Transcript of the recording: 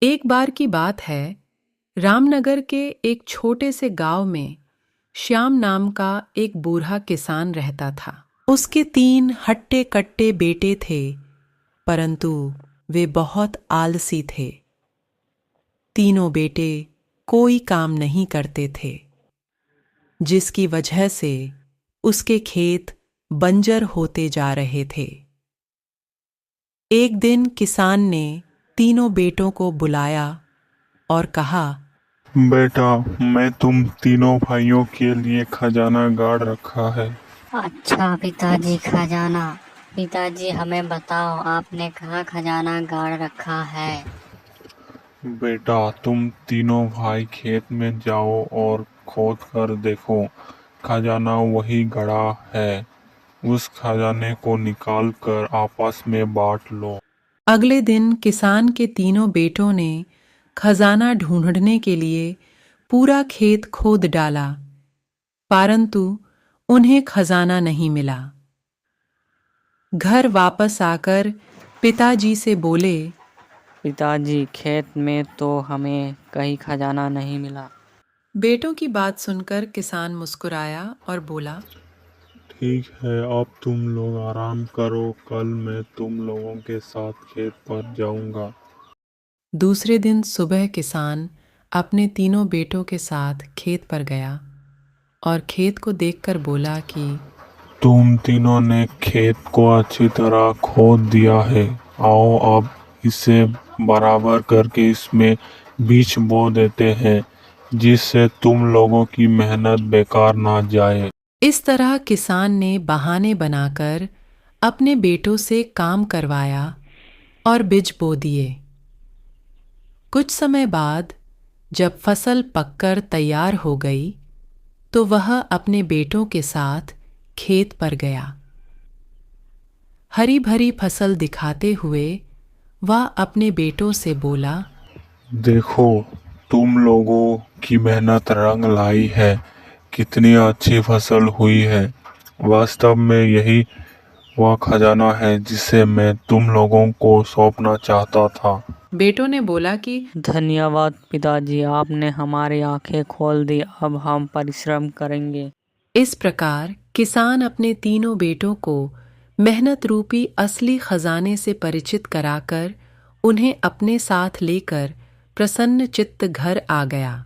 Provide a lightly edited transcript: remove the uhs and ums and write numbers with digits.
एक बार की बात है, रामनगर के एक छोटे से गांव में श्याम नाम का एक बूढ़ा किसान रहता था। उसके 3 हट्टे कट्टे बेटे थे, परंतु वे बहुत आलसी थे। तीनों बेटे कोई काम नहीं करते थे, जिसकी वजह से उसके खेत बंजर होते जा रहे थे। एक दिन किसान ने तीनों बेटों को बुलाया और कहा, बेटा, मैं तुम तीनों भाइयों के लिए खजाना गाड़ रखा है। अच्छा पिताजी, खजाना। पिताजी हमें बताओ, आपने कहाँ खजाना गाड़ रखा है? बेटा, तुम तीनों भाई खेत में जाओ और खोद कर देखो, खजाना वही गड़ा है। उस खजाने को निकाल कर आपस में बांट लो। अगले दिन किसान के तीनों बेटों ने खजाना ढूंढने के लिए पूरा खेत खोद डाला, परंतु उन्हें खजाना नहीं मिला। घर वापस आकर पिताजी से बोले, पिताजी, खेत में तो हमें कहीं खजाना नहीं मिला। बेटों की बात सुनकर किसान मुस्कुराया और बोला, ठीक है, अब तुम लोग आराम करो, कल मैं तुम लोगों के साथ खेत पर जाऊंगा। दूसरे दिन सुबह किसान अपने तीनों बेटों के साथ खेत पर गया और खेत को देखकर बोला कि तुम तीनों ने खेत को अच्छी तरह खोद दिया है। आओ अब इसे बराबर करके इसमें बीज बो देते हैं, जिससे तुम लोगों की मेहनत बेकार ना जाए। इस तरह किसान ने बहाने बनाकर अपने बेटों से काम करवाया और बीज बो दिए। कुछ समय बाद जब फसल पककर तैयार हो गई, तो वह अपने बेटों के साथ खेत पर गया। हरी भरी फसल दिखाते हुए वह अपने बेटों से बोला, देखो, तुम लोगों की मेहनत रंग लाई है, कितनी अच्छी फसल हुई है। वास्तव में यही वह खजाना है जिसे मैं तुम लोगों को सौंपना चाहता था। बेटों ने बोला कि धन्यवाद पिताजी, आपने हमारी आंखें खोल दी। अब हम परिश्रम करेंगे। इस प्रकार किसान अपने तीनों बेटों को मेहनत रूपी असली खजाने से परिचित कराकर उन्हें अपने साथ लेकर प्रसन्न चित्त घर आ गया।